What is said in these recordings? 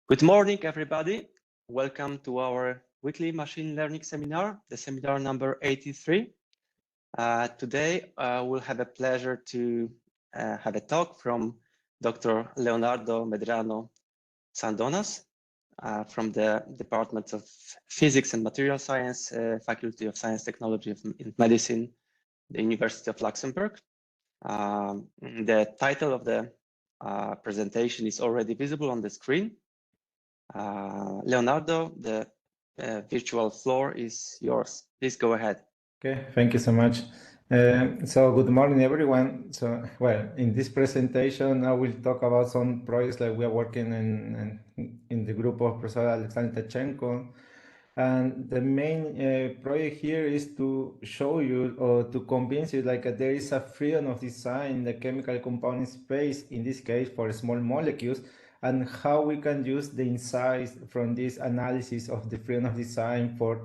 Good morning, everybody. Welcome to our weekly machine learning seminar, the seminar number 83. Today, we'll have a pleasure to have a talk from Dr. Leonardo Medrano Sandonas from the Department of Physics and Material Science, Faculty of Science, Technology and Medicine, the University of Luxembourg. The title of the presentation is already visible on the screen. Leonardo, the virtual floor is yours. Please go ahead. Okay, thank you so much. So good morning, everyone. So, well, in this presentation, I will talk about some projects that we are working in the group of Professor Alexander Tachenko. And the main project here is to show you or to convince you there is a freedom of design in the chemical compound space, in this case for small molecules, and how we can use the insights from this analysis of the freedom of design for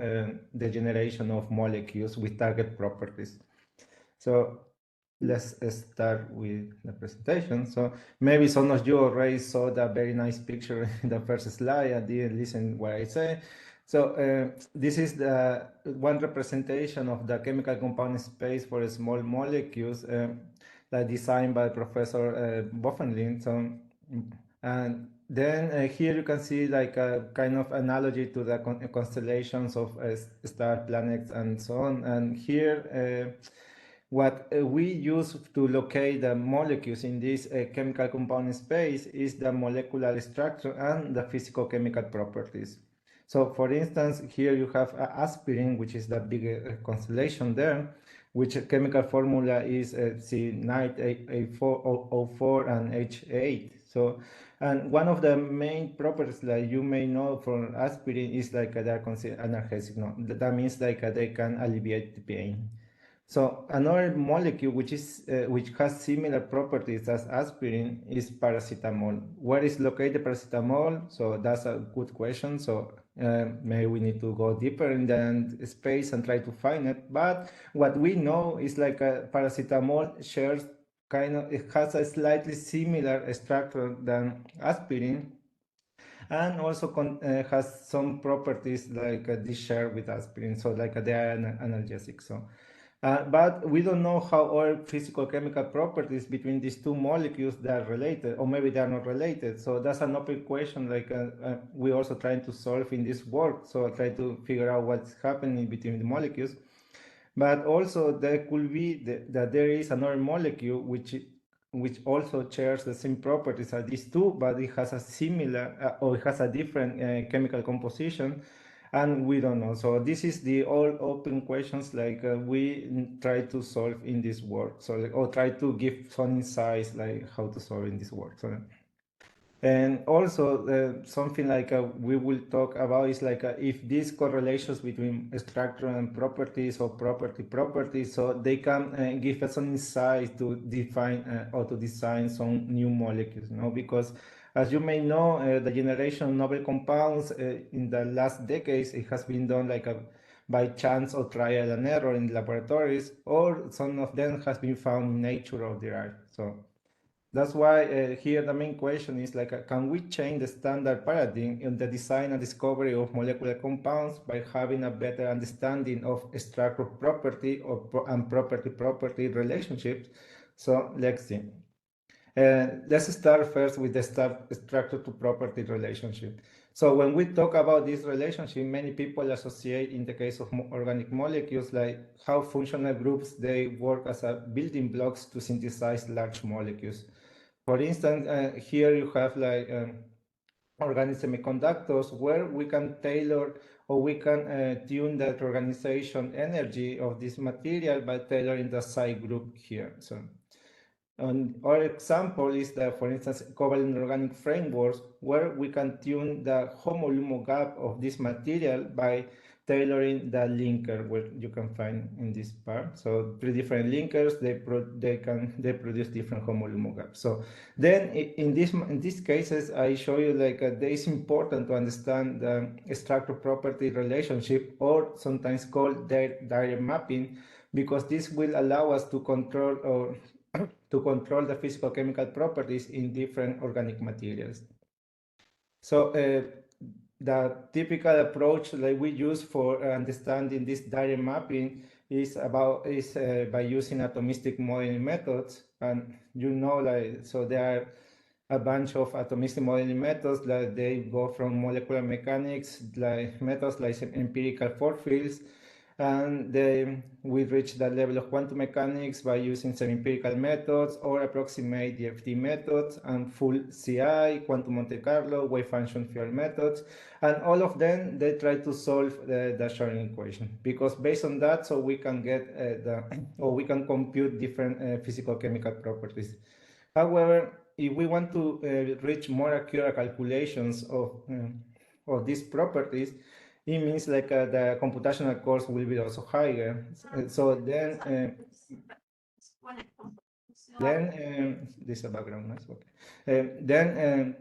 the generation of molecules with target properties. So let's start with the presentation. So maybe some of you already saw that very nice picture in the first slide. I didn't listen what I say. So this is the one representation of the chemical compound space for small molecules that designed by Professor Boffenlin. So, and then here you can see like a kind of analogy to the constellations of star planets and so on. And here what we use to locate the molecules in this chemical compound space is the molecular structure and the physical-chemical properties. So for instance, here you have aspirin, which is the big constellation there, which chemical formula is C9A4O4 and H8. So, and one of the main properties that you may know from aspirin is like they are considered analgesic. No? That means like they can alleviate the pain. So another molecule which has similar properties as aspirin is paracetamol. Where is located paracetamol? So that's a good question. So maybe we need to go deeper in the space and try to find it. But what we know is like paracetamol shares it has a slightly similar structure than aspirin, and also has some properties like this share with aspirin. So like they are analgesic. So. But we don't know how all physical-chemical properties between these two molecules that are related, or maybe they are not related. So that's an open question we're also trying to solve in this work. So I try to figure out what's happening between the molecules. But also there could be that there is another molecule which also shares the same properties as these two, but it has a similar or it has a different chemical composition. And we don't know. So this is the all open questions we try to solve in this work. So or try to give some insights like how to solve in this work. So, and also something we will talk about is if these correlations between structure and properties or properties, so they can give us some insight to define or to design some new molecules. Because as you may know, the generation of novel compounds in the last decades, it has been done by chance or trial and error in laboratories, or some of them has been found in nature or derived. So that's why here the main question is can we change the standard paradigm in the design and discovery of molecular compounds by having a better understanding of structure property and property relationships? So let's see. Let's start first with the structure to property relationship. So when we talk about this relationship, many people associate, in the case of organic molecules, like how functional groups, they work as building blocks to synthesize large molecules. For instance, here you have organic semiconductors where we can tailor or we can tune the organization energy of this material by tailoring the side group here. So. Our example is that, for instance, covalent organic frameworks, where we can tune the homo-lumo gap of this material by tailoring the linker, where you can find in this part. So 3 different linkers, they produce different homo-lumo gaps. So then in these cases, I show you that it's important to understand the structure property relationship, or sometimes called direct mapping, because this will allow us to control the physical-chemical properties in different organic materials. So the typical approach that we use for understanding this direct mapping is by using atomistic modeling methods, and so there are a bunch of atomistic modeling methods that they go from molecular mechanics, like methods like empirical force fields, and then we reach that level of quantum mechanics by using some empirical methods or approximate DFT methods and full CI, quantum Monte Carlo, wave function field methods, and all of them they try to solve the Schrödinger equation, because based on that, so we can get we can compute different physical chemical properties. However, if we want to reach more accurate calculations of these properties, it means like the computational cost will be also higher. So then this is a background noise. Okay.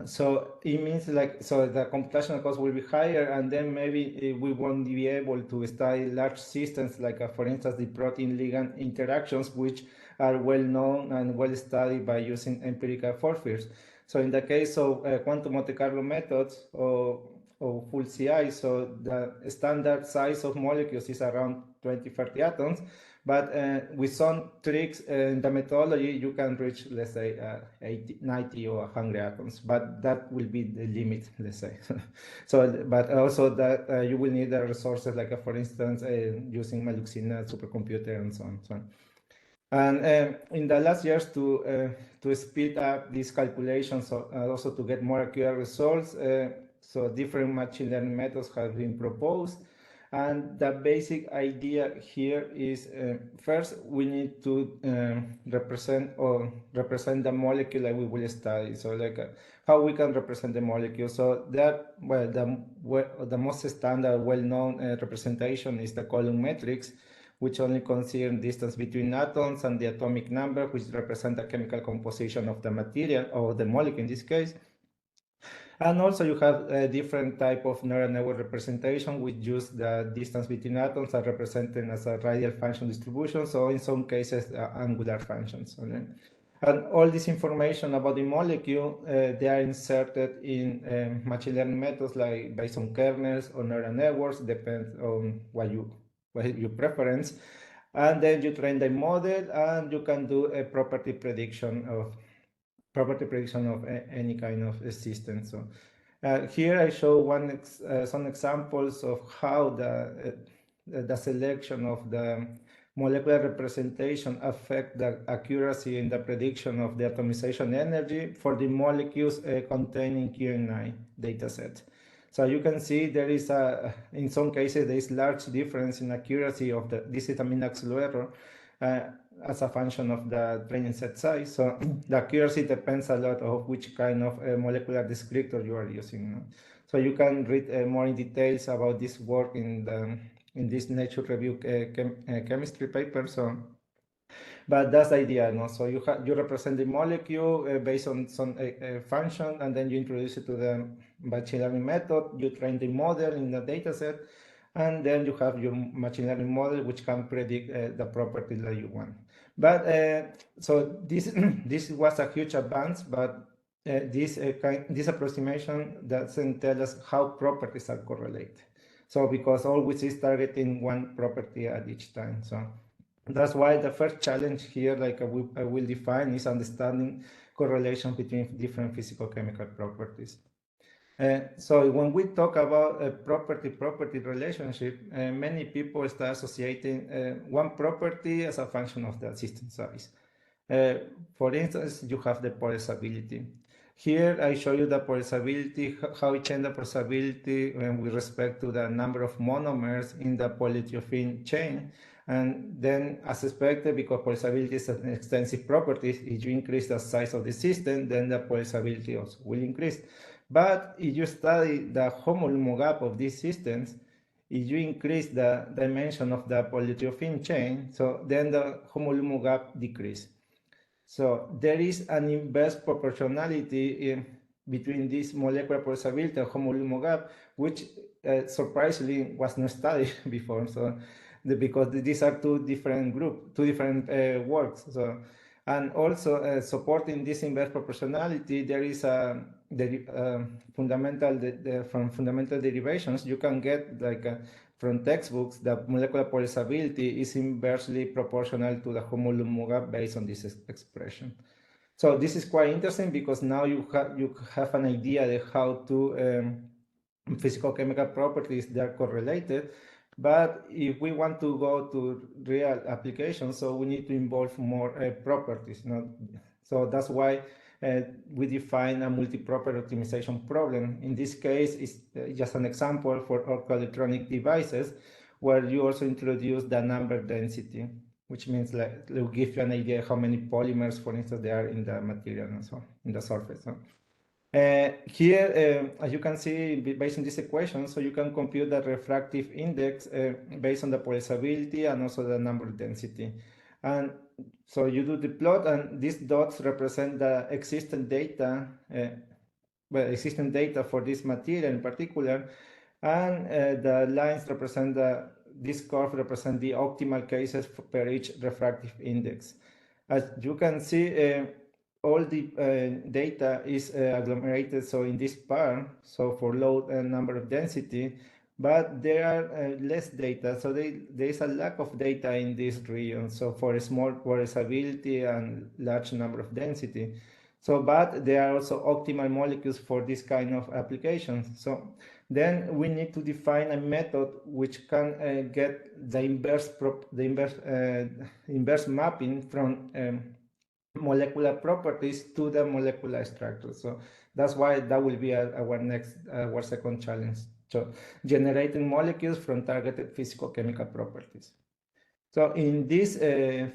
So it means like, so the computational cost will be higher, and then maybe we won't be able to study large systems like, for instance, the protein ligand interactions, which are well known and well studied by using empirical force fields. So in the case of quantum Monte Carlo methods or full CI, so the standard size of molecules is around 20-30 atoms. But with some tricks in the methodology, you can reach, let's say, 80, 90 or 100 atoms, but that will be the limit, let's say. So, but also that you will need the resources, like for instance, using Meluxina supercomputer and so on. And in the last years, to speed up these calculations, also to get more accurate results, so different machine learning methods have been proposed. And the basic idea here is first we need to represent the molecule that we will study. So like how we can represent the molecule. So that, well, the most standard, well-known representation is the column matrix, which only considers distance between atoms and the atomic number, which represent the chemical composition of the material or the molecule in this case. And also you have a different type of neural network representation, which use the distance between atoms are represented as a radial function distribution. So in some cases, angular functions. Okay? And all this information about the molecule, they are inserted in machine learning methods, like based on kernels or neural networks, depends on what your preference. And then you train the model, and you can do a property prediction of any kind of system. So here I show some examples of how the selection of the molecular representation affect the accuracy in the prediction of the atomization energy for the molecules containing QNI dataset. So you can see there is in some cases there is large difference in accuracy of this is a min-absolute error as a function of the training set size. So the accuracy depends a lot of which kind of molecular descriptor you are using. So you can read more in details about this work in this Nature Review chemistry paper. So, but that's the idea, no? So you represent the molecule based on some function, and then you introduce it to the machine learning method. You train the model in the data set, and then you have your machine learning model, which can predict the properties that you want. But so this was a huge advance, but this approximation doesn't tell us how properties are correlated. So because always is targeting one property at each time. So that's why the first challenge here, like I will define, is understanding correlation between different physical chemical properties. So when we talk about a property relationship, many people start associating one property as a function of the system size. For instance, you have the polarizability. Here I show you the polarizability, how it changes the polarizability with respect to the number of monomers in the polyethylene chain. And then, as expected, because polarizability is an extensive property, if you increase the size of the system, then the polarizability also will increase. But if you study the homolumo gap of these systems, if you increase the dimension of the polyethylene chain, so then the homolumo gap decreases. So there is an inverse proportionality between this molecular polarizability and homolumo gap, which surprisingly was not studied before. So because these are two different works. So And also supporting this inverse proportionality, there is a from fundamental derivations, you can get like from textbooks that molecular polarizability is inversely proportional to the homolump gap based on this expression. So this is quite interesting because now you have an idea of how to physical-chemical properties that are correlated. But if we want to go to real applications, so we need to involve more properties. So that's why we define a multi-property optimization problem. In this case, it's just an example for optoelectronic devices, where you also introduce the number density, which means like it will give you an idea how many polymers, for instance, there are in the material and so on, in the surface. Here, as you can see, based on this equation, so you can compute the refractive index based on the polarizability and also the number density. And so you do the plot, and these dots represent the existing data, for this material in particular, and the lines represent this curve represent the optimal cases per each refractive index. As you can see, all the data is agglomerated, so in this part, so for low number of density, but there are less data, so there is a lack of data in this region, so for a small polarizability and large number of density. So, but there are also optimal molecules for this kind of applications. So then we need to define a method which can get the inverse mapping from molecular properties to the molecular structure. So that's why that will be our second challenge. So generating molecules from targeted physical-chemical properties. So in this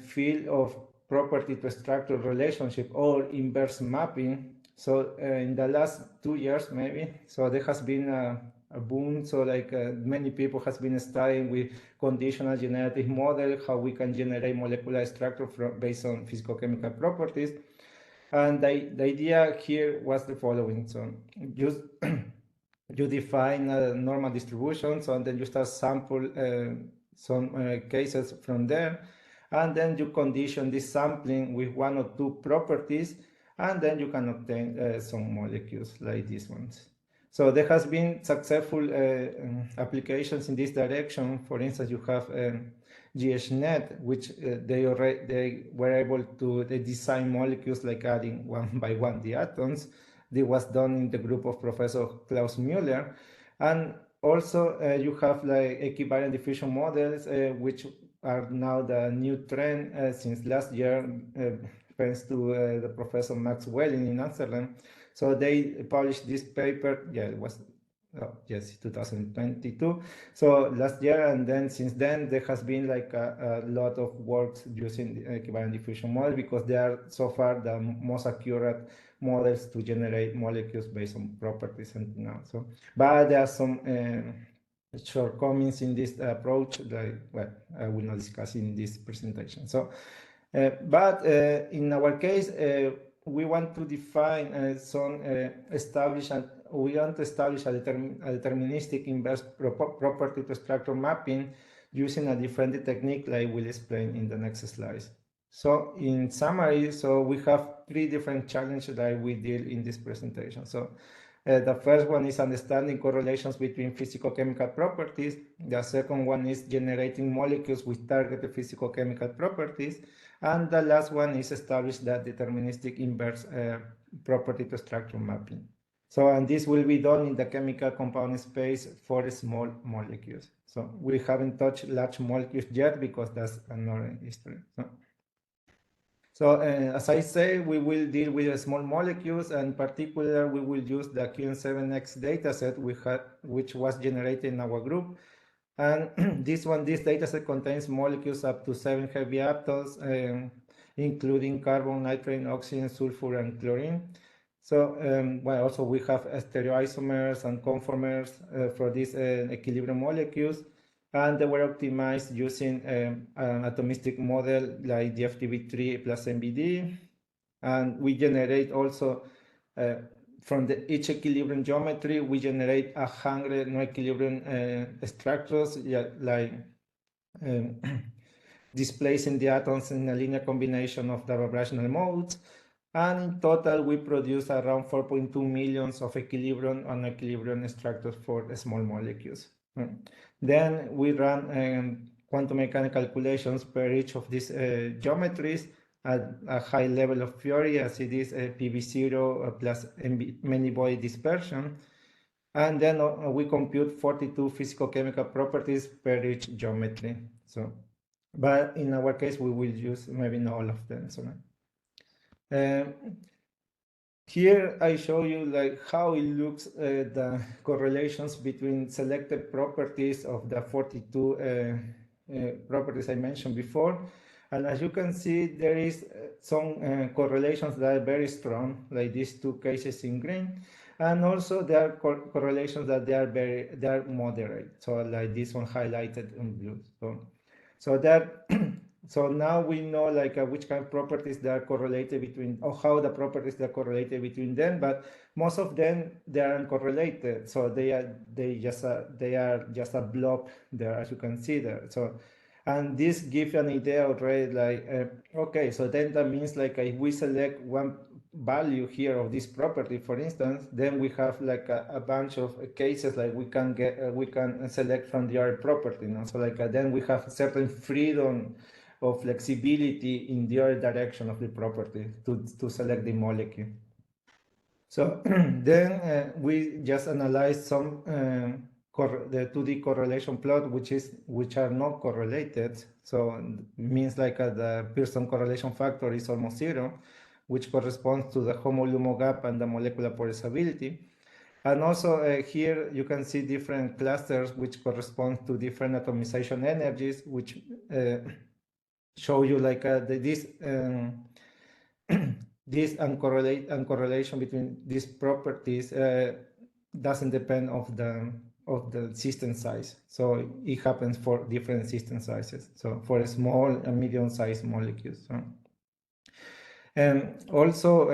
field of property to structure relationship or inverse mapping, so in the last 2 years maybe, so there has been a boom. So like many people has been studying with conditional generative model, how we can generate molecular structure based on physical-chemical properties. And the idea here was the following. So just you define a normal distribution, so and then you start sample some cases from there, and then you condition this sampling with 1 or 2 properties, and then you can obtain some molecules like these ones. So there has been successful applications in this direction. For instance, you have GHNet, which they were able to design molecules like adding 1 by 1 the atoms. This was done in the group of Professor Klaus Müller. And also you have like equivariant diffusion models, which are now the new trend since last year, thanks to the Professor Max Welling in Amsterdam. So they published this paper, it was 2022. So last year, and then since then there has been like a lot of works using the equivariant diffusion model, because they are so far the most accurate models to generate molecules based on properties and now. So, but there are some shortcomings in this approach that, well, I will not discuss in this presentation. So, but in our case, we want to define we want to establish a deterministic inverse property to structure mapping using a different technique, like we'll explain in the next slides. So in summary, so we have 3 different challenges that we deal in this presentation. So the first one is understanding correlations between physical-chemical properties. The second one is generating molecules with targeted physical-chemical properties. And the last one is establish that deterministic inverse property to structure mapping. So, and this will be done in the chemical compound space for small molecules. So we haven't touched large molecules yet because that's another history. So as I say, we will deal with small molecules, and in particular, we will use the QN7X dataset which was generated in our group. And this dataset contains molecules up to 7 heavy atoms, including carbon, nitrogen, oxygen, sulfur, and chlorine. So, well, also we have stereoisomers and conformers for these equilibrium molecules, and they were optimized using an atomistic model like DFTB3 plus MBD. And we generate also from each equilibrium geometry, we generate 100 no equilibrium structures, like displacing the atoms in a linear combination of the variational modes. And in total, we produce around 4.2 millions of equilibrium and equilibrium structures for small molecules. Then we run quantum mechanical calculations per each of these geometries at a high level of theory, as it is PV0 plus many body dispersion. And then we compute 42 physical-chemical properties per each geometry. So, but in our case, we will use maybe not all of them. So, here I show you like how it looks the correlations between selected properties of the 42 properties I mentioned before. And as you can see, there is some correlations that are very strong, like these two cases in green. And also there are correlations that they are moderate. So like this one highlighted in blue. So that so now we know like which kind of properties that are correlated between, or how the properties that are correlated between them. But most of them they are uncorrelated. So they are just a blob there, as you can see there. So. And this gives an idea already, like, okay, so then that means like if we select one value here of this property, for instance, then we have like a bunch of cases like we can select from the other property. So like then we have certain freedom of flexibility in the other direction of the property to select the molecule. So then we just analyze some the 2D correlation plot, which are not correlated. So it means like the Pearson correlation factor is almost zero, which corresponds to the HOMO-LUMO gap and the molecular polarizability. And also here you can see different clusters which correspond to different atomization energies, which show you like this uncorrelation between these properties doesn't depend of the system size. So it happens for different system sizes. So for small and medium-sized molecules. And also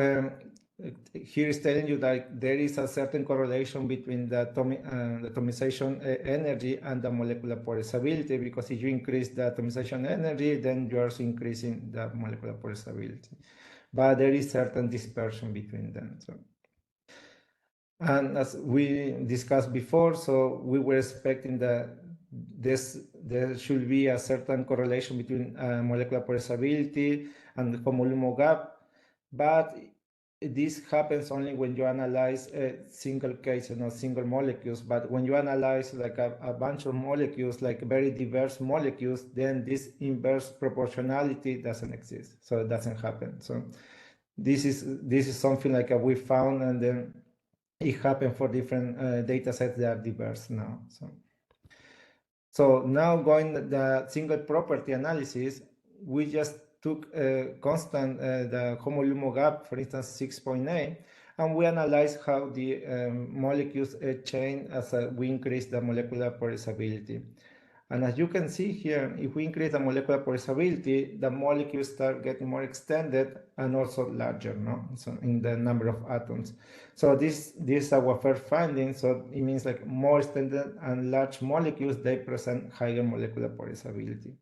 here is telling you that there is a certain correlation between the atomization energy and the molecular polarizability, because if you increase the atomization energy, then you are also increasing the molecular polarizability. But there is certain dispersion between them. So. And as we discussed before, so we were expecting that there should be a certain correlation between molecular polarizability and the HOMO-LUMO gap, but this happens only when you analyze single cases, not single molecules. But when you analyze like a bunch of molecules, like very diverse molecules, then this inverse proportionality doesn't exist. So it doesn't happen. So this is something like we found, and then it happened for different data sets that are diverse now. So now going the single property analysis, we just took constant the HOMO-LUMO gap, for instance 6.8, and we analyzed how the molecules change as we increase the molecular polarizability. And as you can see here, if we increase the molecular polarizability, the molecules start getting more extended and also larger, no? So in the number of atoms. So this is our first finding. So it means like more extended and large molecules, they present higher molecular polarizability.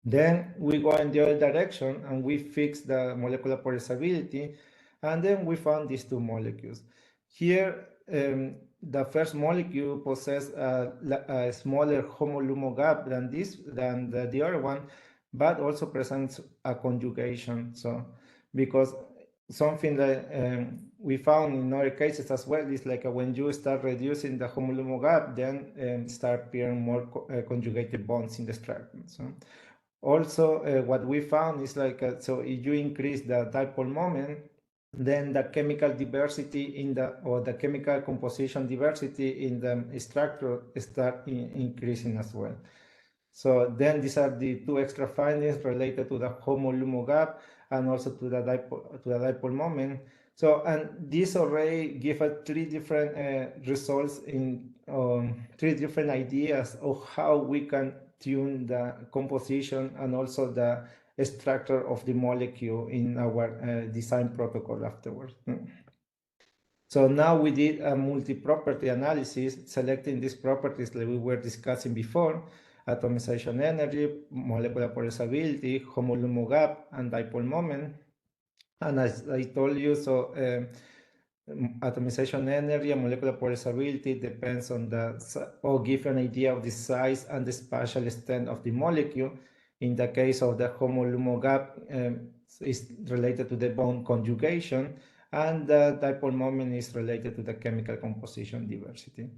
Then we go in the other direction and we fix the molecular polarizability, and then we found these two molecules. Here, the first molecule possesses a smaller HOMO-LUMO gap than the other one, but also presents a conjugation. So, because something that we found in other cases as well is like when you start reducing the HOMO-LUMO gap, then start appearing more conjugated bonds in the structure. So, also, what we found is like so if you increase the dipole moment, then the chemical diversity or the chemical composition diversity in the structure start increasing as well. So then these are the two extra findings related to the HOMO-LUMO gap and also to the dipole moment. So, and this already give us three different results in three different ideas of how we can tune the composition and also the structure of the molecule in our design protocol afterwards. So now we did a multi-property analysis, selecting these properties that we were discussing before, atomization energy, molecular polarizability, homolumo gap, and dipole moment. And as I told you, so atomization energy and molecular polarizability depends on or give an idea of the size and the spatial extent of the molecule. In the case of the homolumo gap, is related to the bond conjugation, and the dipole moment is related to the chemical composition diversity.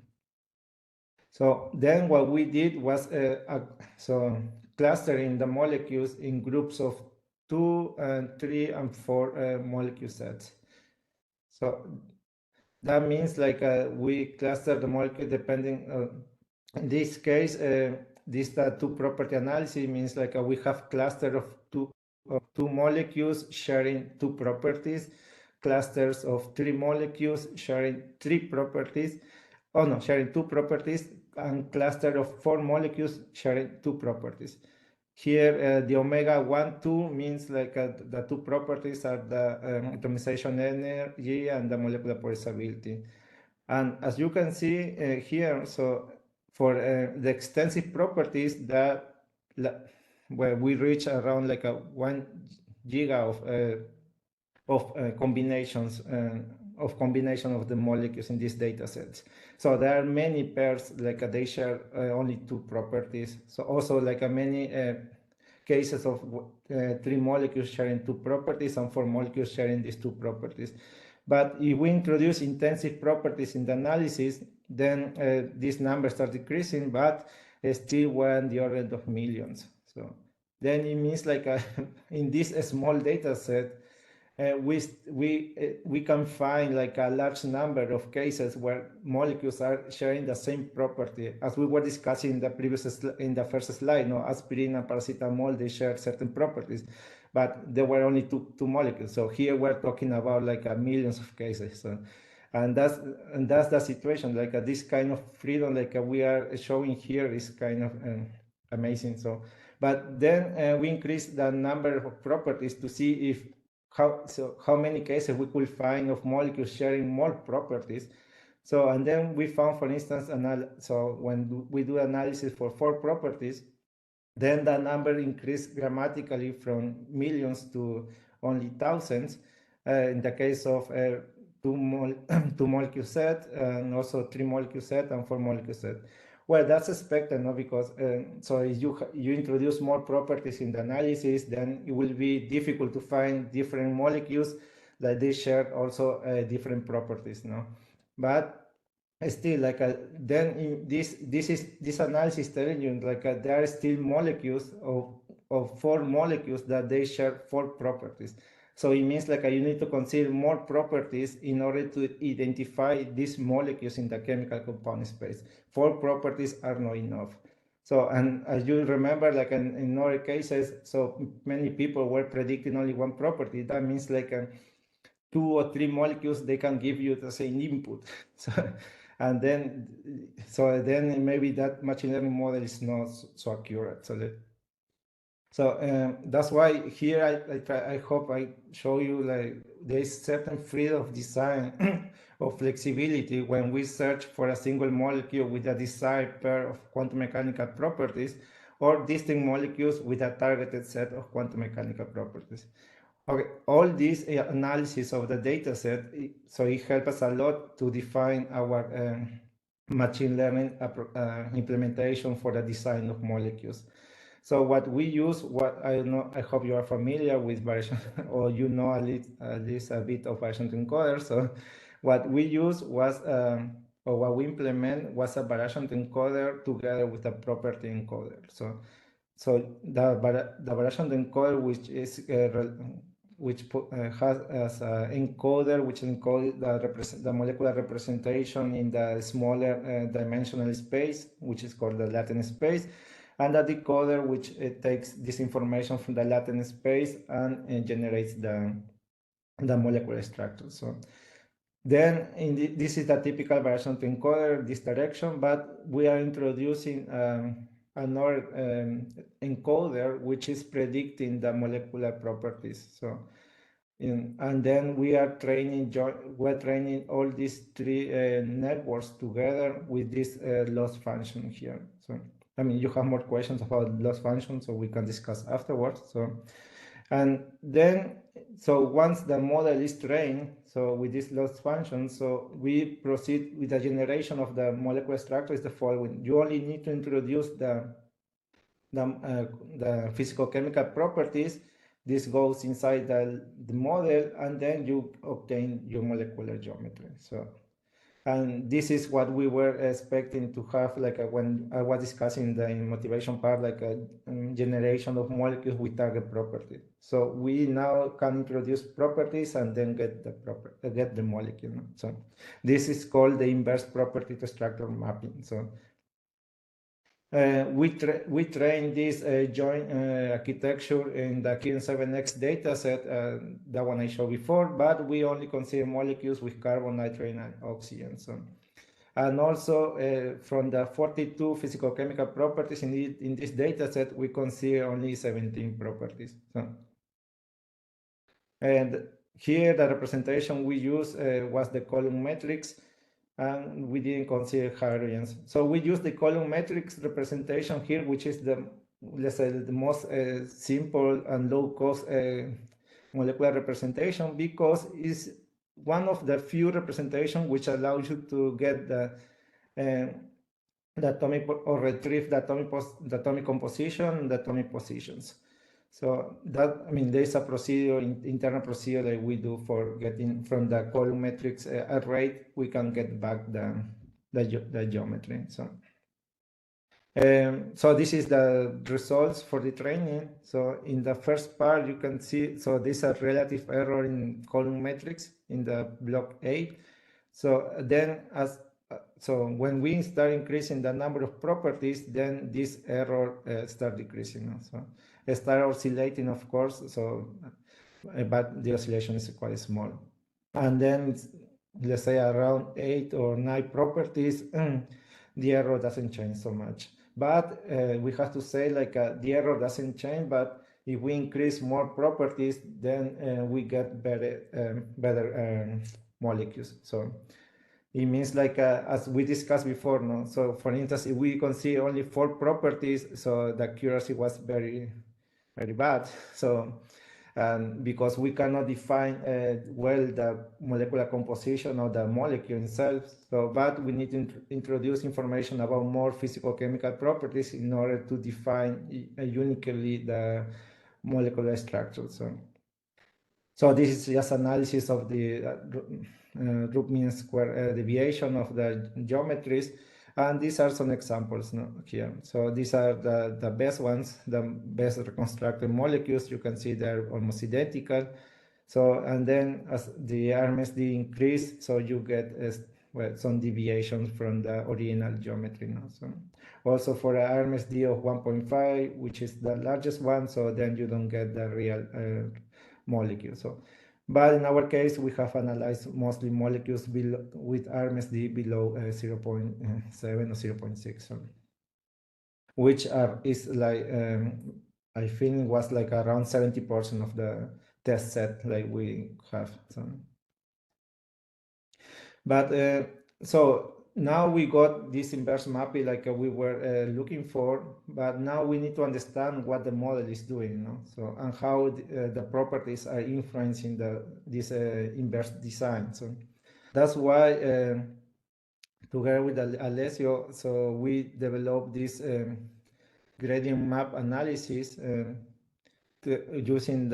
So then what we did was clustering the molecules in groups of 2, 3, and 4 molecule sets. So that means like we cluster the molecule depending, in this case, this two property analysis means like we have cluster of two molecules sharing 2 properties, clusters of 3 molecules sharing 3 properties, sharing 2 properties, and cluster of 4 molecules sharing 2 properties. Here, the omega 1, 2 means like the 2 properties are the atomization energy and the molecular polarizability. And as you can see here, so for the extensive properties that where we reach around like a 1 giga of combinations of combination of the molecules in these data sets. So there are many pairs like they share only 2 properties. So also like many cases of 3 molecules sharing 2 properties and 4 molecules sharing these 2 properties. But if we introduce intensive properties in the analysis, then these numbers are decreasing, but still we're in the order of millions. So then it means like in this small data set, we can find like a large number of cases where molecules are sharing the same property, as we were discussing in the first slide. No, aspirin and paracetamol, they share certain properties, but there were only two molecules. So here we're talking about like millions of cases. So, and that's the situation. Like this kind of freedom, like we are showing here, is kind of amazing. So, but then we increase the number of properties to see if how many cases we could find of molecules sharing more properties. So, and then we found, for instance, so when we do analysis for 4 properties, then the number increased dramatically from millions to only thousands. In the case of 2 molecule set, and also 3 molecule set and 4 molecule set. Well, that's expected, no? Because so if you introduce more properties in the analysis, then it will be difficult to find different molecules that they share also different properties, no? But still, like then in this analysis telling you like there are still molecules of 4 molecules that they share 4 properties. So it means like you need to consider more properties in order to identify these molecules in the chemical compound space. 4 properties are not enough. So, and as you remember, like in other cases, so many people were predicting only 1 property. That means like 2 or 3 molecules, they can give you the same input. So, and then maybe that machine learning model is not so accurate. So that's why here I hope I show you like there's certain freedom of design or flexibility when we search for a single molecule with a desired pair of quantum mechanical properties, or distinct molecules with a targeted set of quantum mechanical properties. Okay, all this analysis of the data set, so it helps us a lot to define our machine learning implementation for the design of molecules. So what we use, I hope you are familiar with variation, or you know at least a bit of variation encoder. So what we use was, or what we implement was a variation encoder together with a property encoder. So the variation encoder, which is has as an encoder which encodes the molecular representation in the smaller dimensional space, which is called the latent space, and a decoder which takes this information from the latent space and generates the molecular structure. So then this is the typical variation encoder, this direction, but we are introducing another encoder which is predicting the molecular properties. So and then we are training all these 3 networks together with this loss function here. I mean, you have more questions about loss functions, so we can discuss afterwards. So, and then, so once the model is trained, so with this loss function, so we proceed with the generation of the molecular structure is the following. You only need to introduce the physical-chemical properties. This goes inside the model, and then you obtain your molecular geometry. So, and this is what we were expecting to have, like when I was discussing the motivation part, like a generation of molecules with target properties. So we now can introduce properties and then get the molecule. So this is called the inverse property to structure mapping. So we train this joint architecture in the Q7X dataset, the one I showed before, but we only consider molecules with carbon, nitrogen, and oxygen. So, and also from the 42 physical-chemical properties in this dataset, we consider only 17 properties. So, and here the representation we used was the column matrix, and we didn't consider hydrogens. So we use the column matrix representation here, which is the, let's say, the most simple and low-cost molecular representation, because it's one of the few representations which allows you to get the atomic, or retrieve the atomic composition, the atomic positions. So that, I mean, there's a procedure, internal procedure that we do for getting from the column matrix array, we can get back the geometry. So this is the results for the training. So in the first part, you can see, so this is a relative error in column matrix in the block 8. So then so when we start increasing the number of properties, then this error start decreasing. So it start oscillating, of course, so but the oscillation is quite small. And then let's say around 8 or 9 properties, the error doesn't change so much. But we have to say, like, the error doesn't change, but if we increase more properties, then we get better molecules. So it means, like, as we discussed before, no? So for instance, if we consider only 4 properties, so the accuracy was very, very bad. So because we cannot define well the molecular composition of the molecule itself, so but we need to introduce information about more physical-chemical properties in order to define uniquely the molecular structure. So this is just analysis of the root mean square deviation of the geometries, and these are some examples here. So these are the best ones, the best reconstructed molecules. You can see they're almost identical. So, and then as the RMSD increase, so you get well, some deviations from the original geometry. So also for a RMSD of 1.5, which is the largest one, so then you don't get the real molecule. So, but in our case, we have analyzed mostly molecules below, with RMSD below 0.7 or 0.6, which is like, I think was like around 70% of the test set like we have. But so now we got this inverse mapping like we were looking for, but now we need to understand what the model is doing, so, and how the properties are influencing this inverse design. So that's why together with Alessio, so we developed this gradient map analysis using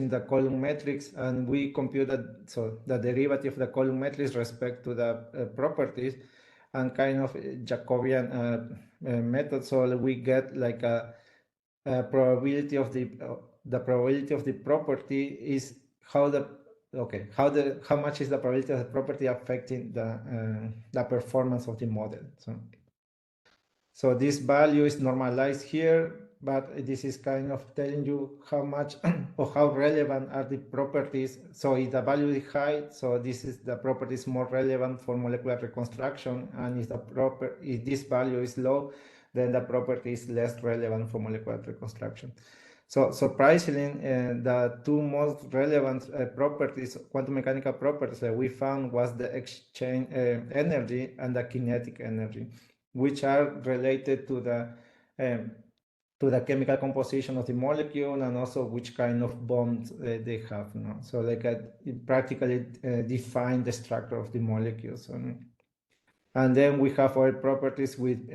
the column matrix, and we computed so the derivative of the column matrix respect to the properties, and kind of Jacobian method. So we get like a probability of the probability of the property is how much is the probability of the property affecting the performance of the model. So this value is normalized here, but this is kind of telling you how much or how relevant are the properties. So if the value is high, so this is the property is more relevant for molecular reconstruction, and if this value is low, then the property is less relevant for molecular reconstruction. So surprisingly, the two most relevant properties, quantum mechanical properties that we found was the exchange energy and the kinetic energy. which are related to the chemical composition of the molecule and also which kind of bonds they have. No? So like it practically define the structure of the molecules. And then we have our properties with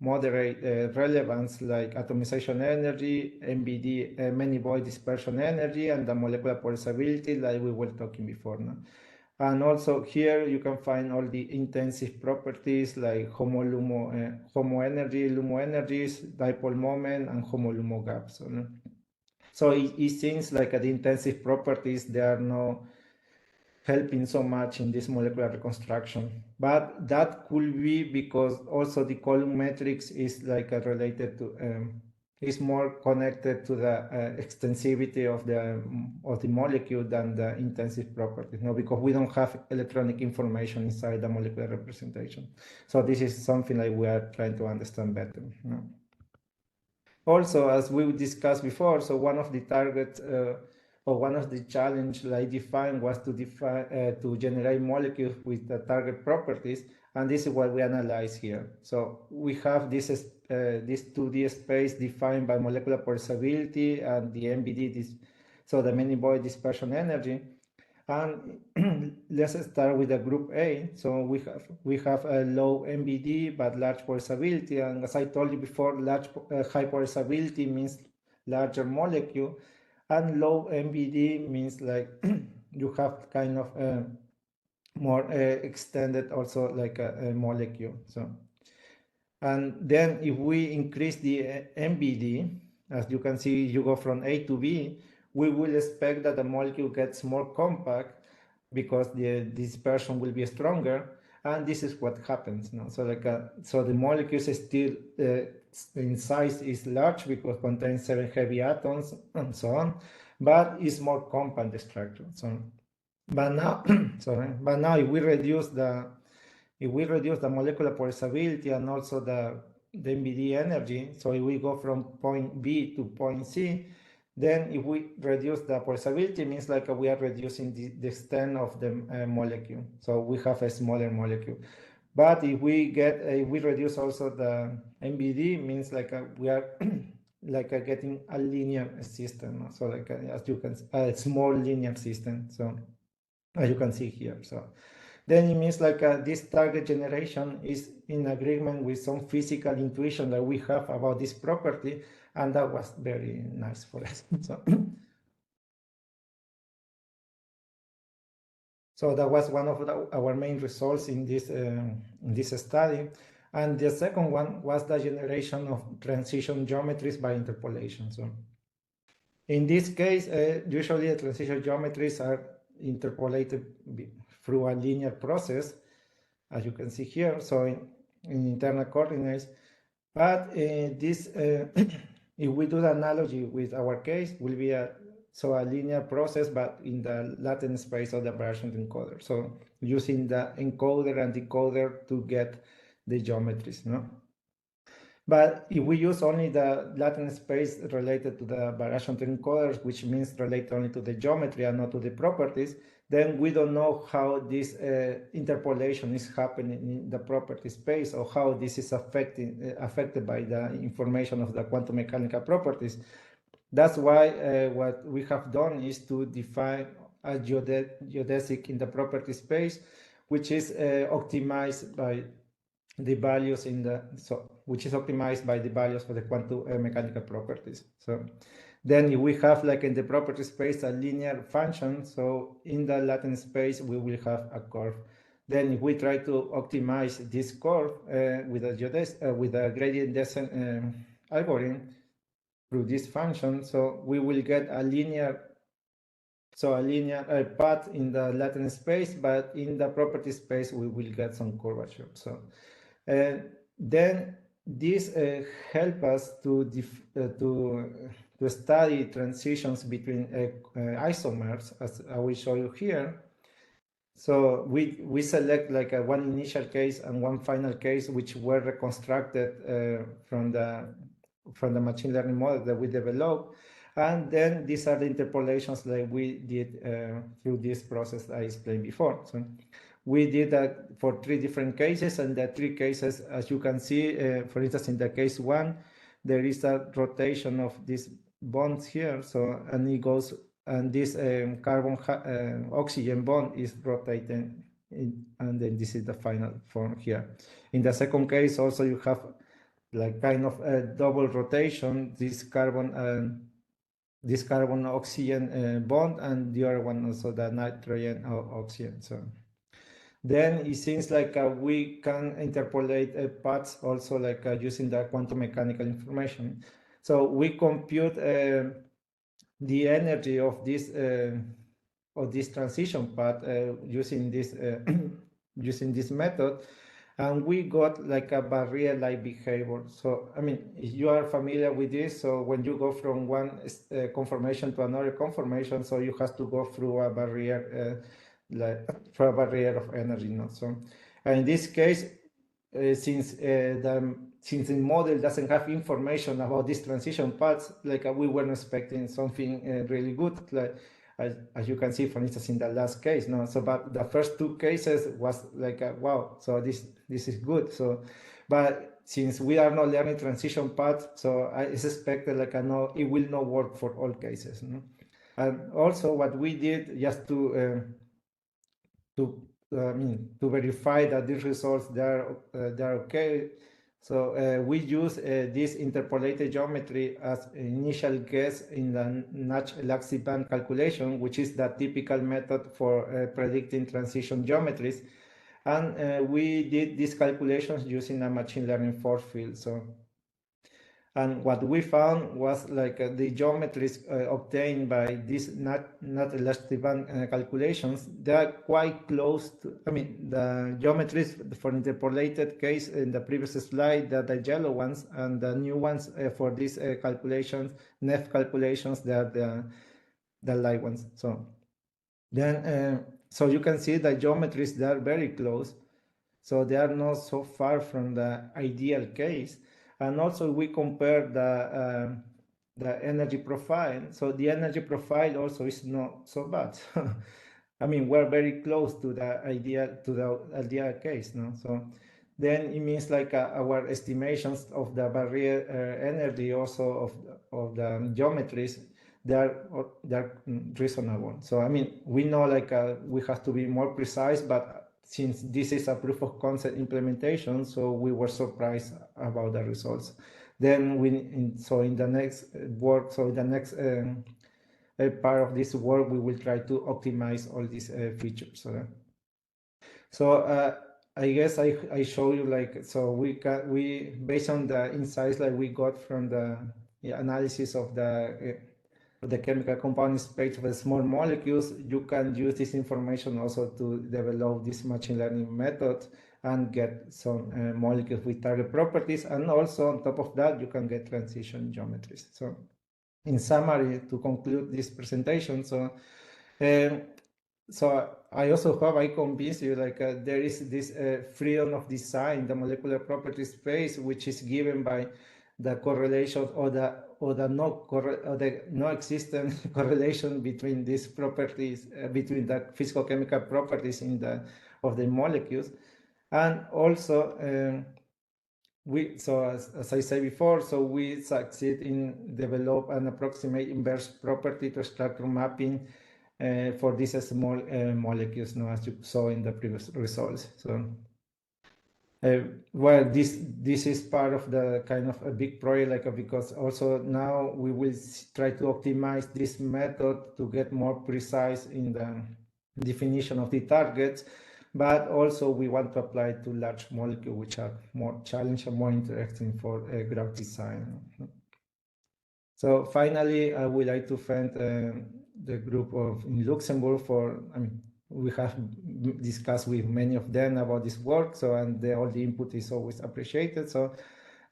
moderate relevance like atomization energy, MBD, many Boyd dispersion energy, and the molecular polarizability like we were talking before. No? And also here you can find all the intensive properties like homo energy, LUMO energies, dipole moment, and homo LUMO gaps. So it seems like the intensive properties, they are not helping so much in this molecular reconstruction. But that could be because also the column metrics is like related to is more connected to the extensivity of the molecule than the intensive properties, no, because we don't have electronic information inside the molecular representation. So this is something like we are trying to understand better. No? Also, as we discussed before, so one of the targets or one of the challenge I defined was to generate molecules with the target properties, and this is what we analyze here. So we have this 2D space defined by molecular polarizability and the MBD, so the many Boyd dispersion energy. And let's start with the group A. So we have a low MBD but large polarizability, and as I told you before, high polarizability means larger molecule, and low MBD means like you have kind of more extended also like a molecule. So, and then if we increase the MBD, as you can see, you go from A to B, we will expect that the molecule gets more compact because the dispersion will be stronger, and this is what happens now. So like so the molecules is still in size is large because it contains 7 heavy atoms and so on, but it's more compact structure. So, but now, but now if we reduce the molecular polarizability and also the MBD energy, so if we go from point B to point C, then if we reduce the polarizability, means like we are reducing the extent of the molecule. So we have a smaller molecule. But if we reduce also the MBD, means like we are like getting a linear system. So like as you can a small linear system. So as you can see here. So then it means like this target generation is in agreement with some physical intuition that we have about this property, and that was very nice for us. So that was one of our main results in this study. And the second one was the generation of transition geometries by interpolation. So in this case, usually the transition geometries are interpolated through a linear process, as you can see here, so in internal coordinates. But this, if we do the analogy with our case, will be a linear process, but in the latent space of the variational encoder. So using the encoder and decoder to get the geometries, no? But if we use only the latent space related to the variational encoders, which means related only to the geometry and not to the properties, then we don't know how this interpolation is happening in the property space, or how this is affected by the information of the quantum mechanical properties. That's why what we have done is to define a geodesic in the property space, which is optimized by the values which is optimized by the values for the quantum mechanical properties. So then if we have like in the property space a linear function, so in the latent space we will have a curve. Then if we try to optimize this curve with a gradient descent algorithm through this function, so we will get a linear path in the latent space, but in the property space we will get some curvature. So then this help us to study transitions between isomers, as I will show you here. So we select like one initial case and one final case, which were reconstructed from the machine learning model that we developed, and then these are the interpolations that we did through this process I explained before. So we did that for 3 different cases, and the 3 cases, as you can see, for instance, in the case 1, there is a rotation of these bonds here. So, and it goes, and this carbon oxygen bond is rotating, and then this is the final form here. In the second case, also you have like kind of a double rotation, this carbon oxygen bond, and the other one also the nitrogen oxygen. So then it seems like we can interpolate paths also like using the quantum mechanical information. So we compute the energy of this transition path using this using this method, and we got like a barrier-like behavior. So I mean, if you are familiar with this, so when you go from one conformation to another conformation, so you have to go through a barrier, like through a barrier of energy. No? So in this case, since the model doesn't have information about these transition paths, like we weren't expecting something really good, like as you can see, for instance, in the last case. No, so but the first 2 cases was like wow, so this is good. So, but since we are not learning transition paths, so I expected like no, it will not work for all cases. No? And also what we did just to verify that these results they're okay. So we use this interpolated geometry as initial guess in the Nash elastic band calculation, which is the typical method for predicting transition geometries. And we did these calculations using a machine learning force field. So, and what we found was like the geometries obtained by these not elastic band calculations, they are quite close to, I mean, the geometries for interpolated case in the previous slide, the yellow ones, and the new ones for these calculations, NEF calculations, they are the light ones. So then, so you can see the geometries, they are very close. So they are not so far from the ideal case. And also we compare the energy profile. So the energy profile also is not so bad. I mean, we're very close to the ideal case. No? So then it means like our estimations of the barrier energy also of the geometries, they're reasonable. So I mean, we know like we have to be more precise, but since this is a proof of concept implementation, so we were surprised about the results. Then in the next work, so in the next part of this work, we will try to optimize all these features. So I guess I show you like, so we based on the insights that we got from the analysis of the chemical compound space of the small molecules, you can use this information also to develop this machine learning method and get some molecules with target properties. And also on top of that, you can get transition geometries. So in summary, to conclude this presentation, so I also hope I convince you like there is this freedom of design, the molecular property space, which is given by the correlation or the no existent correlation between these properties, between the physical chemical properties of the molecules. And also as I said before, so we succeed in develop an approximate inverse property to structure mapping for these small molecules, no, as you saw in the previous results. So well, this is part of the kind of a big project, like because also now we will try to optimize this method to get more precise in the definition of the targets, but also we want to apply to large molecules, which are more challenging and more interesting for graph design. So finally, I would like to thank the group in Luxembourg for, we have discussed with many of them about this work, so all the input is always appreciated. So,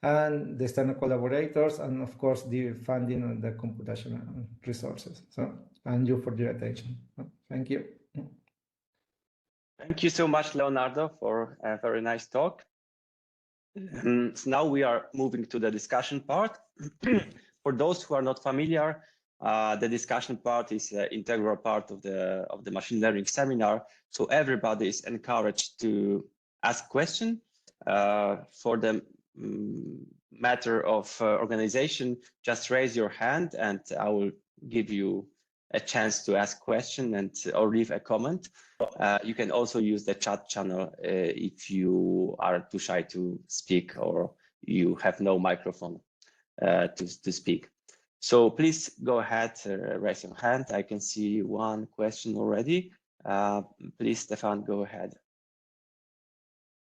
and the external collaborators, and of course the funding and the computational resources. So, and you for your attention. Thank you. Thank you so much, Leonardo, for a very nice talk. So now we are moving to the discussion part. For those who are not familiar, The discussion part is an integral part of the machine learning seminar. So everybody is encouraged to ask questions. For the matter of organization, just raise your hand and I will give you a chance to ask question and or leave a comment. You can also use the chat channel if you are too shy to speak or you have no microphone to speak. So please go ahead, raise your hand. I can see one question already. Please, Stefan, go ahead.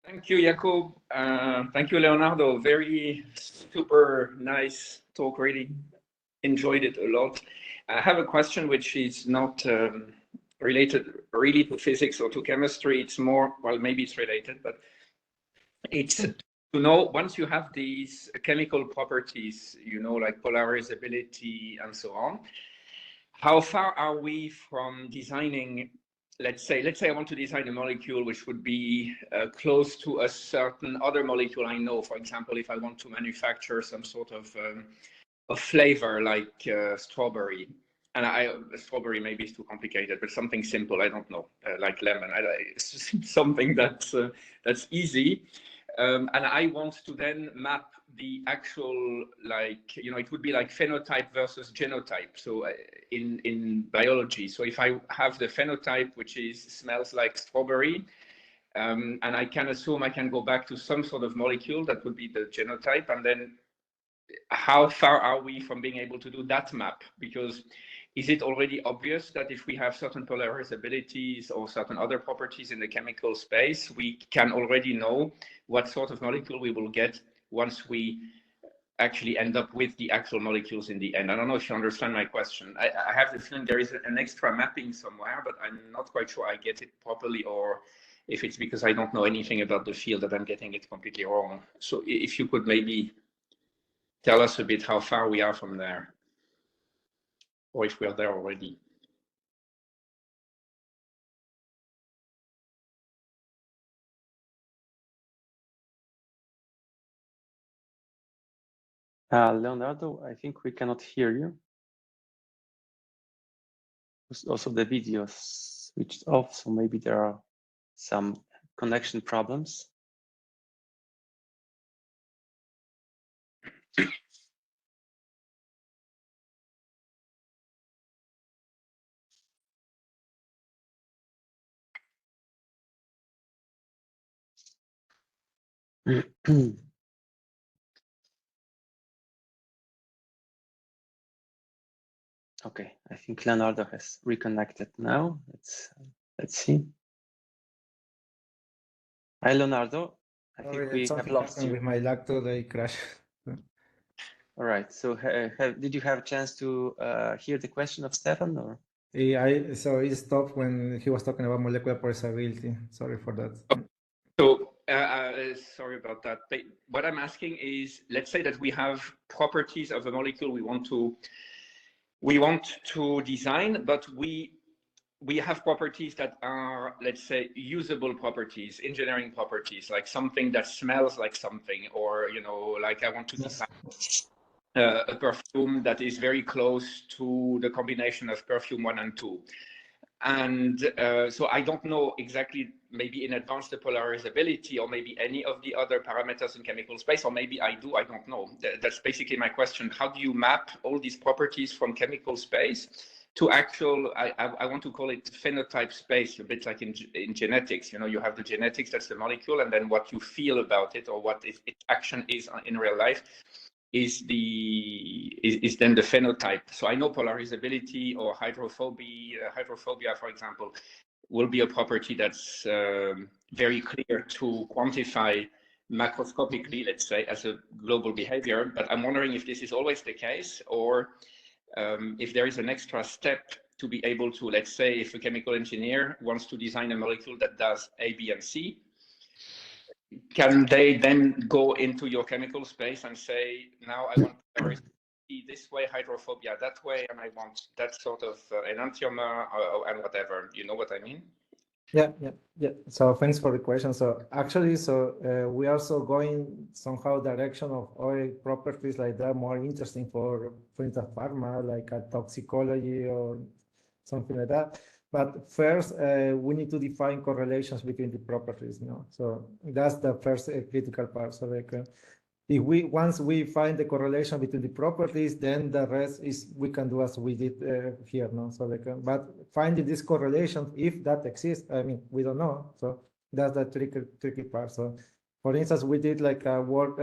Thank you, Jakob. Thank you, Leonardo. Very super nice talk. Really enjoyed it a lot. I have a question which is not related really to physics or to chemistry. It's more, well, maybe it's related, but it's to know once you have these chemical properties, you know, like polarizability and so on, how far are we from designing, let's say I want to design a molecule which would be close to a certain other molecule I know. For example, if I want to manufacture some sort of a flavor like strawberry, and strawberry maybe is too complicated, but something simple, I don't know, like lemon. It's something that's easy. And I want to then map the actual, like, you know, it would be like phenotype versus genotype. So in biology, so if I have the phenotype, which smells like strawberry, and I can assume I can go back to some sort of molecule that would be the genotype, and then how far are we from being able to do that map? Because is it already obvious that if we have certain polarizabilities or certain other properties in the chemical space, we can already know what sort of molecule we will get once we actually end up with the actual molecules in the end? I don't know if you understand my question. I have the feeling there is an extra mapping somewhere, but I'm not quite sure I get it properly, or if it's because I don't know anything about the field that I'm getting it completely wrong. So if you could maybe tell us a bit how far we are from there, or if we are there already. Leonardo, I think we cannot hear you. Also, the video switched off, so maybe there are some connection problems. Okay, I think Leonardo has reconnected now. Let's see. Hi, Leonardo. I think we have lost you. With my lag today crashed. All right. So, did you have a chance to hear the question of Stefan, or? So it stopped when he was talking about molecular polarizability. Sorry for that. So sorry about that. But what I'm asking is, let's say that we have properties of a molecule we want to design, but we have properties that are, let's say, usable properties, engineering properties, like something that smells like something, or, you know, like I want to design a perfume that is very close to the combination of perfume 1 and 2. And so I don't know exactly, maybe in advance, the polarizability, or maybe any of the other parameters in chemical space, or maybe I do, I don't know. That's basically my question. How do you map all these properties from chemical space to actual, I want to call it phenotype space, a bit like in genetics? You know, you have the genetics, that's the molecule, and then what you feel about it, or what its action is in real life, is then the phenotype. So I know polarizability or hydrophobia, for example, will be a property that's very clear to quantify macroscopically, let's say, as a global behavior. But I'm wondering if this is always the case, or if there is an extra step to be able to, let's say, if a chemical engineer wants to design a molecule that does A, B, and C, can they then go into your chemical space and say, now I want polarizability this way, hydrophobia that way, and I want that sort of enantiomer and whatever? You know what I mean? Yeah. So thanks for the question. So actually, we also going somehow direction of oil properties like that more interesting for instance, pharma, like a toxicology or something like that. But first, we need to define correlations between the properties. So that's the first critical part. So like, if once we find the correlation between the properties, then the rest is we can do as we did here. So like, but finding this correlation, if that exists, I mean, we don't know. So that's the tricky part. So for instance, we did like a work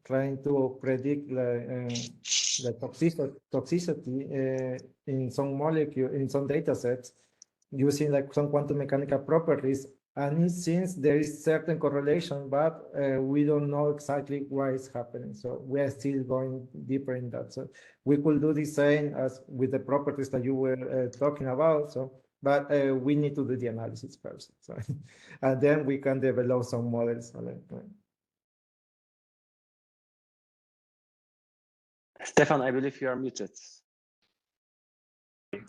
trying to predict the toxicity in some molecule, in some data sets, using like some quantum mechanical properties. And since there is certain correlation, but we don't know exactly why it's happening. So we are still going deeper in that. So we could do the same as with the properties that you were talking about. So, but we need to do the analysis first. So, and then we can develop some models. Stefan, I believe you are muted.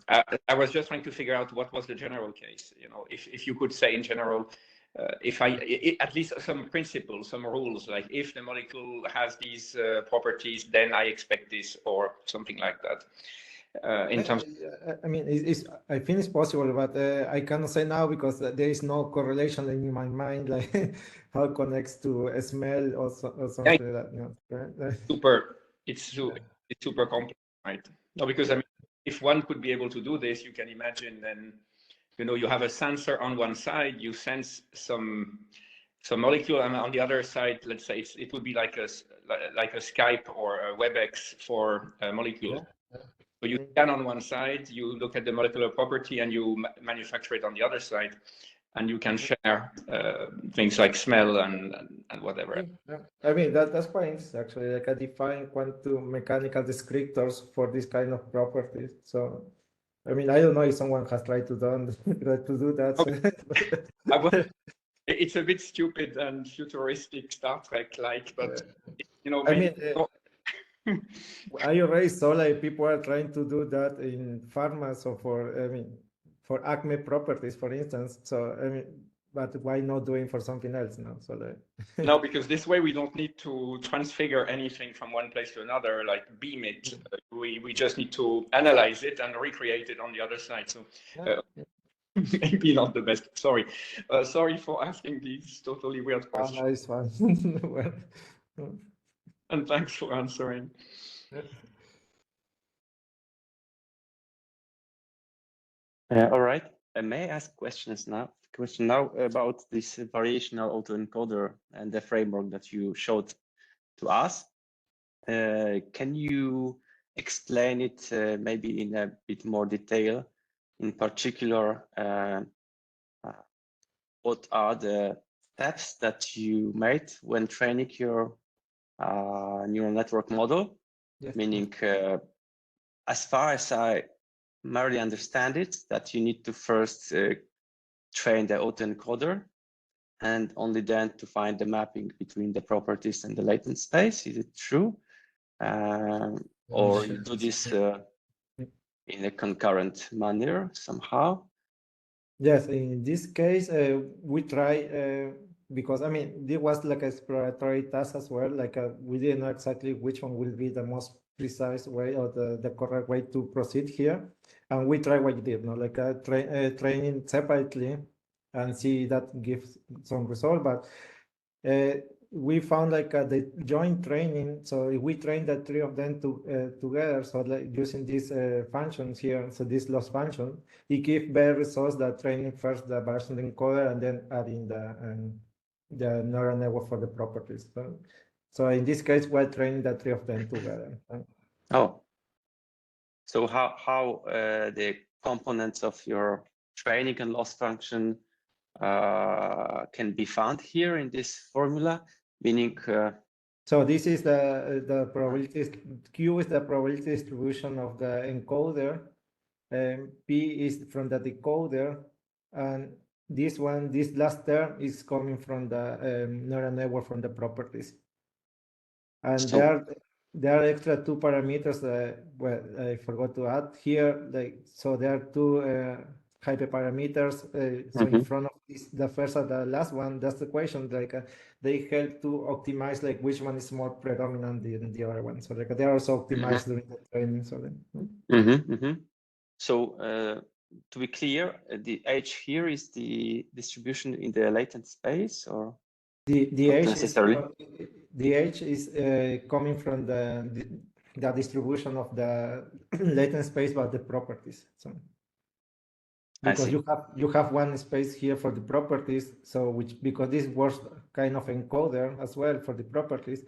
I was just trying to figure out what was the general case. If you could say in general, if at least some principles, some rules, like if the molecule has these properties, then I expect this, or something like that. In terms, I mean, I think it's possible, but I cannot say now because there is no correlation in my mind, like how it connects to a smell or something like that. It's super complex, right? No, because I mean, if one could be able to do this, you can imagine then, you have a sensor on one side, you sense some molecule, and on the other side, let's say it would be like a Skype or a WebEx for molecules. Yeah. So you scan on one side, you look at the molecular property, and you manufacture it on the other side, and you can share things like smell and whatever. Yeah. I mean, that's quite interesting, actually. Like I define quantum mechanical descriptors for this kind of properties. So, I mean, I don't know if someone has tried to do that. It's a bit stupid and futuristic Star Trek-like, but I mean, I already saw like people are trying to do that in pharma. So for acne properties, for instance. So I mean, but why not doing for something else now? So like no, because this way we don't need to transfigure anything from one place to another, like beam it. We just need to analyze it and recreate it on the other side. So maybe not the best. Sorry for asking these totally weird questions. Nice one. Well, and thanks for answering. All right. I may ask questions now about this variational autoencoder and the framework that you showed to us. Can you explain it maybe in a bit more detail? In particular, what are the steps that you made when training your neural network model? Yes. Meaning, as far as I merely understand it, that you need to first train the autoencoder and only then to find the mapping between the properties and the latent space. Is it true? Or you do this in a concurrent manner somehow? Yes, in this case, we try because I mean, there was like exploratory task as well. Like we didn't know exactly which one will be the most precise way or the correct way to proceed here, and we try what you did, like training separately, and see that gives some result. But we found like the joint training. So if we train the three of them together, so like using these functions here, so this loss function, it gives better results than training first the variational encoder and then adding the neural network for the properties. So in this case, we're training the three of them together. Oh, so how the components of your training and loss function can be found here in this formula, meaning so this is the probability. Q is the probability distribution of the encoder, P is from the decoder, and this last term is coming from the neural network from the properties. And so, there are extra two parameters that I forgot to add here. So there are two hyperparameters. So in front of the first and the last one, that's the question. Like they help to optimize like which one is more predominant than the other one. So like they are also optimized during the training. So then, So to be clear, the H here is the distribution in the latent space, or the not H necessarily? the H is coming from the distribution of the latent space, but the properties. So because you have one space here for the properties, so because this works kind of encoder as well for the properties,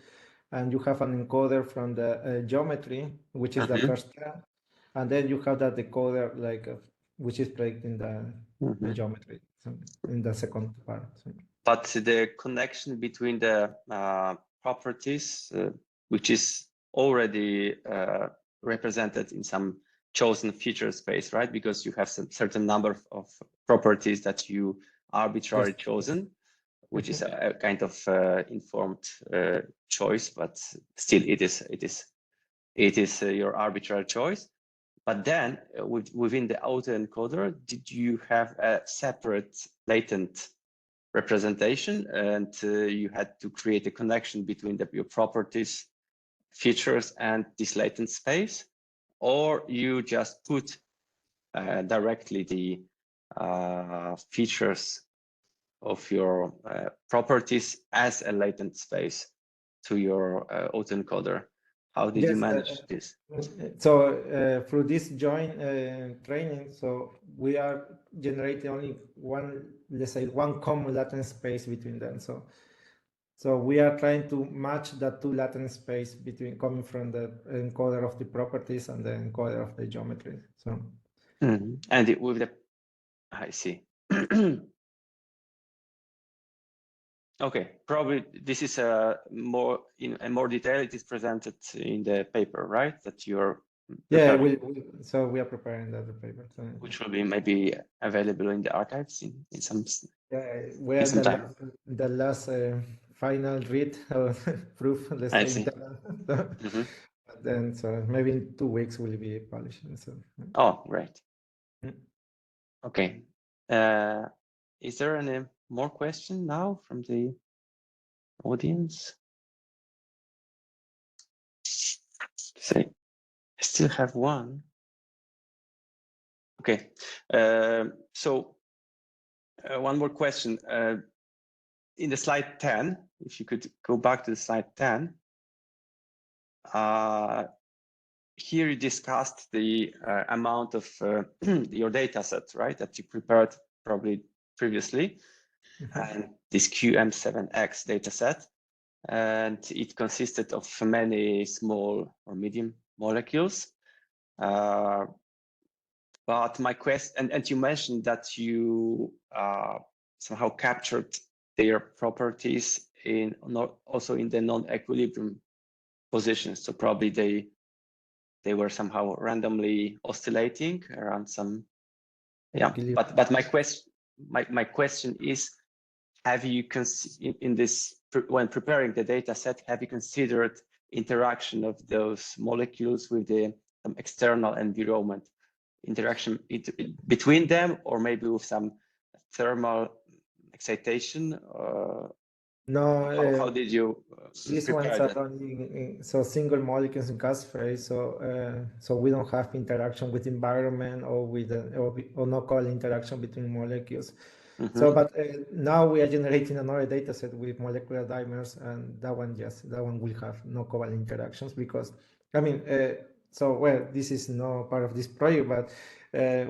and you have an encoder from the geometry, which is the first term, and then you have that decoder like which is played in the geometry, so in the second part. So. But the connection between the properties, which is already represented in some chosen feature space, right? Because you have some certain number of properties that you arbitrarily chosen, which is a kind of informed choice, but still it is your arbitrary choice. But then within the autoencoder, did you have a separate latent representation, and you had to create a connection between your properties, features, and this latent space, or you just put directly the features of your properties as a latent space to your autoencoder? How did you manage this? So through this joint training, so we are generating only one, let's say, one common latent space between them. So we are trying to match the two latent space between coming from the encoder of the properties and the encoder of the geometry. So and with the, I see. Okay, probably this is more in more detail. It is presented in the paper, right? That you're preparing. Yeah, so we are preparing that paper, so. Which will be maybe available in the archives in some. Yeah, we are the last final read proof. Let's say. Then so maybe in 2 weeks will be published. So. Oh, great. Okay. Is there any more question now from the audience? Say, I still have one. Okay. So one more question. In the slide 10, if you could go back to the slide 10, here you discussed the amount of your data set, right, that you prepared probably previously, and this QM7X data set. And it consisted of many small or medium molecules. But my question, and you mentioned that you somehow captured their properties also in the non-equilibrium positions. So probably they were somehow randomly oscillating around some. Yeah. But my question is, have you in this, when preparing the data set, have you considered interaction of those molecules with the external environment, interaction between them, or maybe with some thermal excitation? No. How did you these ones are only so single molecules in gas phase, so we don't have interaction with environment or with or no covalent interaction between molecules. So, but now we are generating another data set with molecular dimers, and that one, yes, that one will have no covalent interactions because, I mean, so well, this is no part of this project, but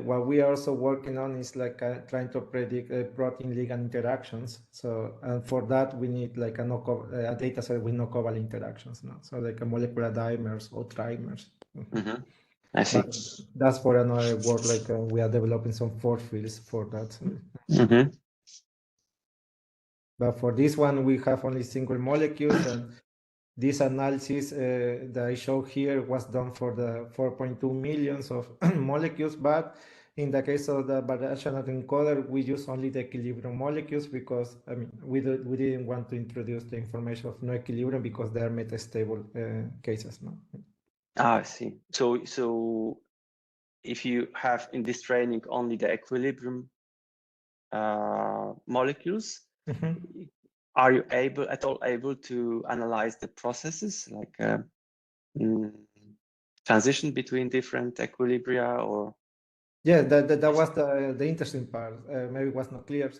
what we are also working on is like trying to predict protein ligand interactions. So, and for that we need like a data set with no covalent interactions, no? So like a molecular dimers or trimers. I see. But that's for another work. Like we are developing some force fields for that. But for this one, we have only single molecules, and this analysis that I show here was done for the 4.2 millions of molecules. But in the case of the variational encoder, we use only the equilibrium molecules because, I mean, we didn't want to introduce the information of no equilibrium because they are metastable cases. No? I see. So if you have in this training only the equilibrium molecules, Mhm. are you at all able to analyze the processes, like transition between different equilibria? Or Yeah, that was the interesting part. Maybe it was not clear.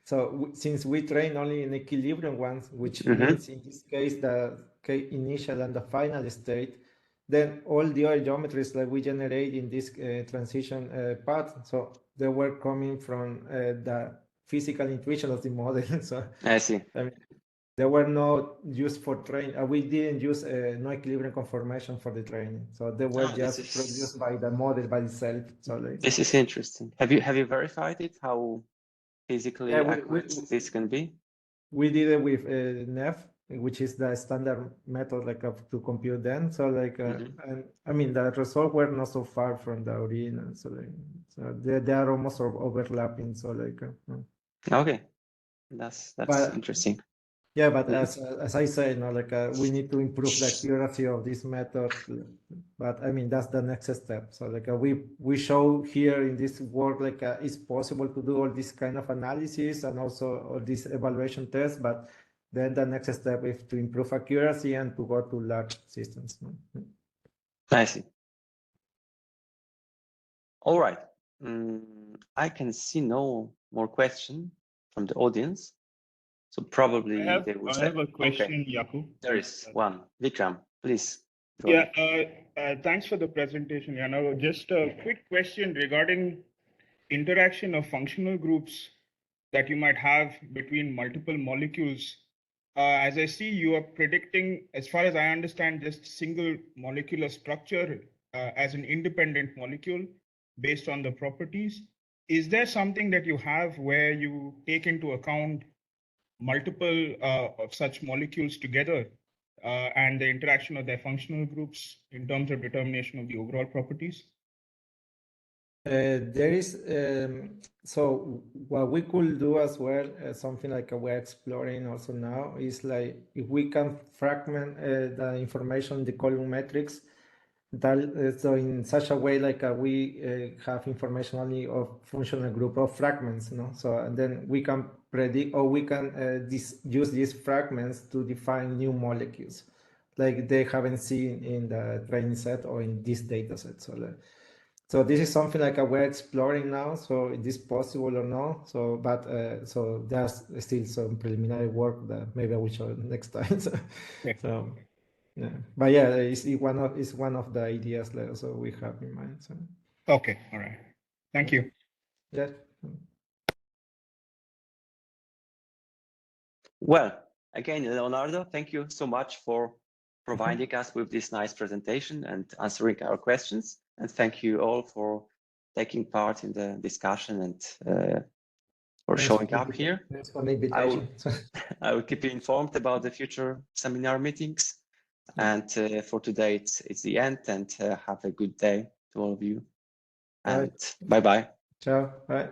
So since we train only in equilibrium ones, which means in this case the initial and the final state, then all the other geometries that we generate in this transition path, so they were coming from the physical intuition of the model. So I see. I mean, they were not used for training. We didn't use no equilibrium conformation for the training, so they were just produced by the model by itself. So like, this is interesting. Have you verified it? How physically accurate this can be? We did it with NEF, which is the standard method like to compute them. So like, and I mean the results were not so far from the original. So like, so they are almost overlapping. So like, okay, that's interesting. Yeah, but as I say, like we need to improve the accuracy of this method. But I mean that's the next step. So like we show here in this work like it's possible to do all this kind of analysis and also all these evaluation tests. But then the next step is to improve accuracy and to go to large systems. I see. All right. I can see no more question from the audience. So probably they will say. I have a question, okay. Yaku. There is one. Vikram, please. Yeah, thanks for the presentation, Leonardo. Just a quick question regarding interaction of functional groups that you might have between multiple molecules. As I see, you are predicting, as far as I understand, just single molecular structure as an independent molecule based on the properties. Is there something that you have where you take into account multiple of such molecules together and the interaction of their functional groups in terms of determination of the overall properties? There is so what we could do as well, something like we're exploring also now, is like if we can fragment the information in the column metrics, that so in such a way like we have information only of functional group of fragments, so and then we can predict, or we can use these fragments to define new molecules like they haven't seen in the training set or in this data set. So this is something like we're exploring now. So is this possible or not? So, but so there's still some preliminary work that maybe I will show next time. So, yeah, but yeah, it's one of the ideas that also we have in mind. So. Okay, all right. Thank you. Yeah. Well, again, Leonardo, thank you so much for providing us with this nice presentation and answering our questions. And thank you all for taking part in the discussion and for showing up here. Thanks for the invitation. I will keep you informed about the future seminar meetings. And for today, it's the end. And have a good day to all of you. And bye-bye. Ciao. Bye.